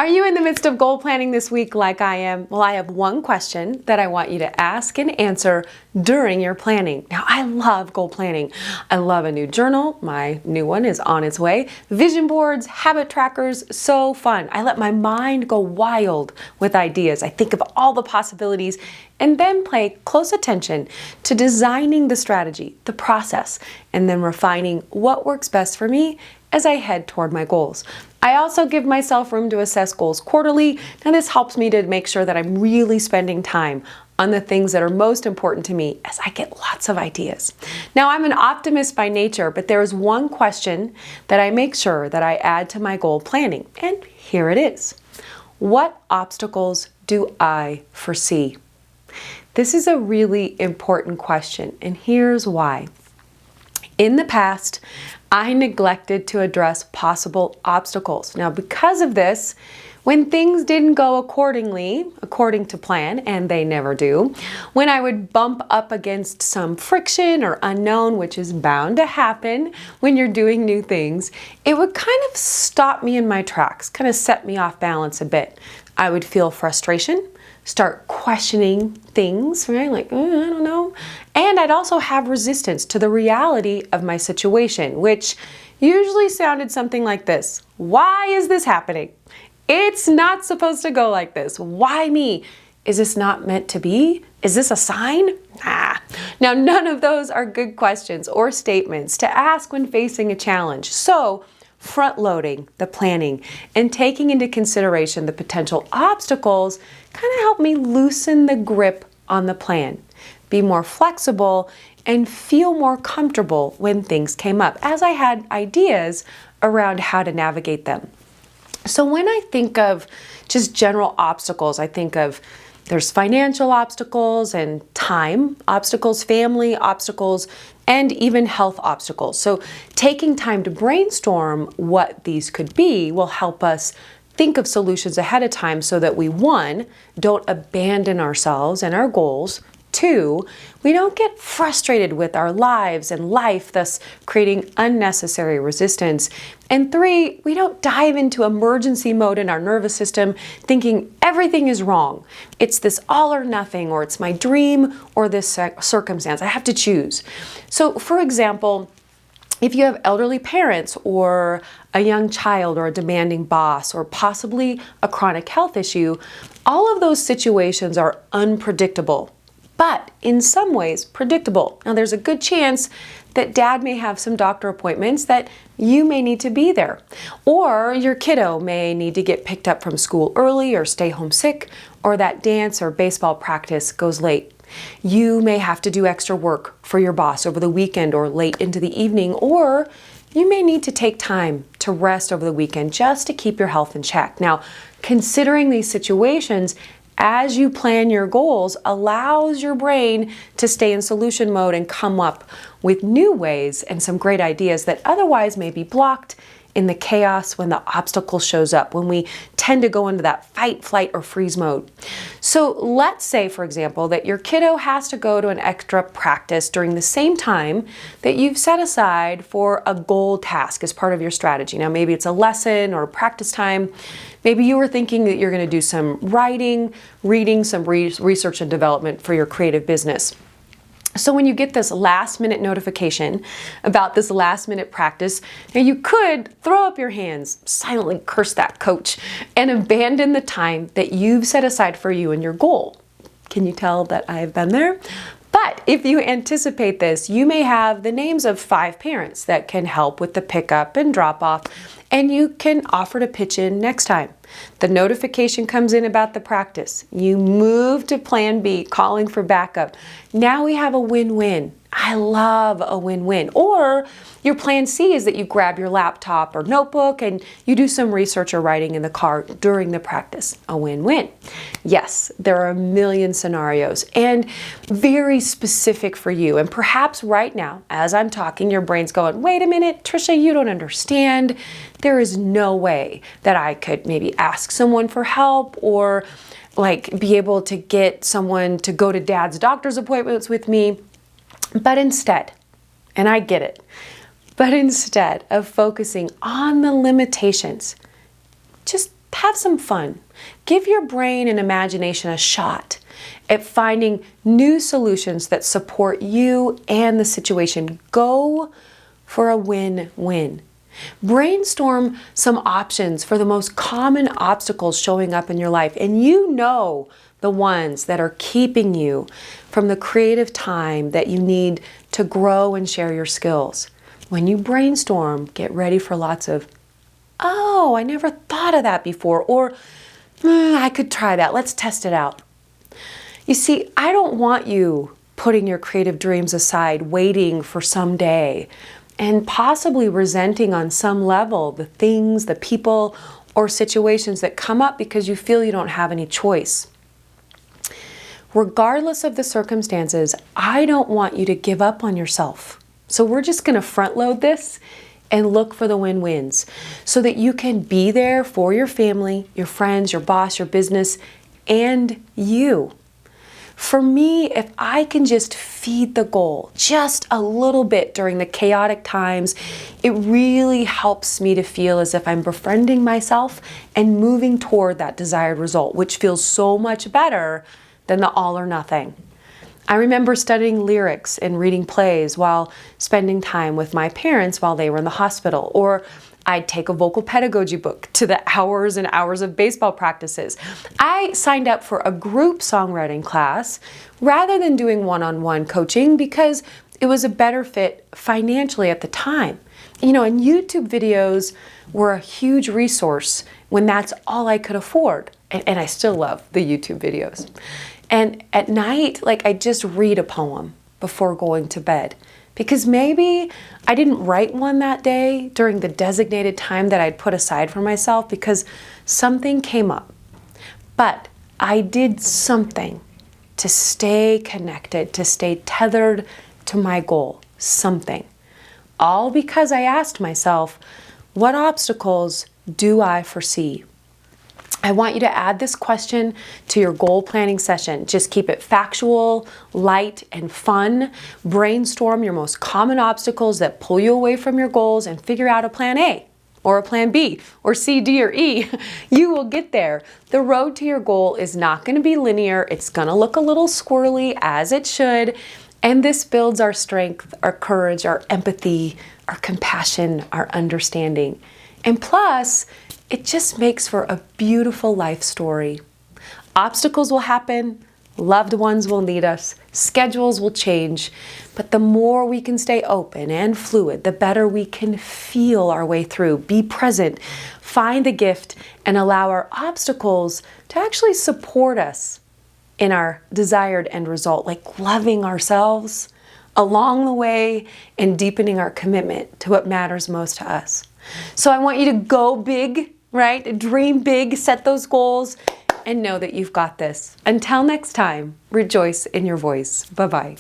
Are you in the midst of goal planning this week like I am? Well, I have one question that I want you to ask and answer during your planning. Now, I love goal planning. I love a new journal. My new one is on its way. Vision boards, habit trackers, so fun. I let my mind go wild with ideas. I think of all the possibilities and then pay close attention to designing the strategy, the process, and then refining what works best for me as I head toward my goals. I also give myself room to assess goals quarterly, and this helps me to make sure that I'm really spending time on the things that are most important to me as I get lots of ideas. Now, I'm an optimist by nature, but there is one question that I make sure that I add to my goal planning, and here it is. What obstacles do I foresee? This is a really important question, and here's why. In the past, I neglected to address possible obstacles. Now, because of this, when things didn't go according to plan, and they never do, when I would bump up against some friction or unknown, which is bound to happen when you're doing new things, it would kind of stop me in my tracks, kind of set me off balance a bit. I would feel frustration, start questioning things, right? Like, I don't know. And I'd also have resistance to the reality of my situation, which usually sounded something like this. Why is this happening? It's not supposed to go like this. Why me? Is this not meant to be? Is this a sign? Nah. Now, none of those are good questions or statements to ask when facing a challenge. So, front-loading the planning and taking into consideration the potential obstacles kind of helped me loosen the grip on the plan, be more flexible, and feel more comfortable when things came up, as I had ideas around how to navigate them. So when I think of just general obstacles, I think of there's financial obstacles and time obstacles, family obstacles, and even health obstacles. So taking time to brainstorm what these could be will help us think of solutions ahead of time so that we, one, don't abandon ourselves and our goals. Two, we don't get frustrated with our lives and life, thus creating unnecessary resistance. And three, we don't dive into emergency mode in our nervous system thinking everything is wrong. It's this all or nothing, or it's my dream, or this circumstance. I have to choose. So, for example, if you have elderly parents or a young child or a demanding boss or possibly a chronic health issue, all of those situations are unpredictable, but in some ways predictable. Now, there's a good chance that dad may have some doctor appointments that you may need to be there, or your kiddo may need to get picked up from school early or stay home sick, or that dance or baseball practice goes late. You may have to do extra work for your boss over the weekend or late into the evening, or you may need to take time to rest over the weekend just to keep your health in check. Now, considering these situations as you plan your goals allows your brain to stay in solution mode and come up with new ways and some great ideas that otherwise may be blocked in the chaos when the obstacle shows up, when we tend to go into that fight, flight, or freeze mode. So let's say, for example, that your kiddo has to go to an extra practice during the same time that you've set aside for a goal task as part of your strategy. Now, maybe it's a lesson or practice time. Maybe you were thinking that you're going to do some writing, reading, some research and development for your creative business. So when you get this last minute notification about this last minute practice, now you could throw up your hands, silently curse that coach, and abandon the time that you've set aside for you and your goal. Can you tell that I've been there? But if you anticipate this, you may have the names of 5 parents that can help with the pickup and drop off, and you can offer to pitch in next time. The notification comes in about the practice. You move to plan B, calling for backup. Now we have a win-win. I love a win-win. Or your plan C is that you grab your laptop or notebook and you do some research or writing in the car during the practice. A win-win. Yes, there are a million scenarios and very specific for you. And perhaps right now, as I'm talking, your brain's going, wait a minute, Trisha, you don't understand. There is no way that I could maybe ask someone for help or like be able to get someone to go to dad's doctor's appointments with me. But instead, and I get it, but instead of focusing on the limitations, just have some fun. Give your brain and imagination a shot at finding new solutions that support you and the situation. Go for a win-win. Brainstorm some options for the most common obstacles showing up in your life, and you know the ones that are keeping you from the creative time that you need to grow and share your skills. When you brainstorm, get ready for lots of, oh, I never thought of that before, or I could try that. Let's test it out. You see, I don't want you putting your creative dreams aside, waiting for someday, and possibly resenting on some level the things, the people, or situations that come up because you feel you don't have any choice. Regardless of the circumstances, I don't want you to give up on yourself. So we're just going to front load this and look for the win-wins so that you can be there for your family, your friends, your boss, your business, and you. For me, if I can just feed the goal just a little bit during the chaotic times, it really helps me to feel as if I'm befriending myself and moving toward that desired result, which feels so much better than the all or nothing. I remember studying lyrics and reading plays while spending time with my parents while they were in the hospital, or I'd take a vocal pedagogy book to the hours and hours of baseball practices. I signed up for a group songwriting class rather than doing one-on-one coaching because it was a better fit financially at the time. And YouTube videos were a huge resource when that's all I could afford. And I still love the YouTube videos. And at night, I just read a poem before going to bed. Because maybe I didn't write one that day during the designated time that I'd put aside for myself because something came up. But I did something to stay connected, to stay tethered to my goal, something. All because I asked myself, what obstacles do I foresee? I want you to add this question to your goal planning session. Just keep it factual, light, and fun. Brainstorm your most common obstacles that pull you away from your goals and figure out a plan A or a plan B or C, D, or E. You will get there. The road to your goal is not going to be linear. It's going to look a little squirrely, as it should. And this builds our strength, our courage, our empathy, our compassion, our understanding. And plus, it just makes for a beautiful life story. Obstacles will happen, loved ones will need us, schedules will change, but the more we can stay open and fluid, the better we can feel our way through, be present, find the gift, and allow our obstacles to actually support us in our desired end result, like loving ourselves along the way and deepening our commitment to what matters most to us. So I want you to go big, right? Dream big, set those goals, and know that you've got this. Until next time, rejoice in your voice. Bye-bye.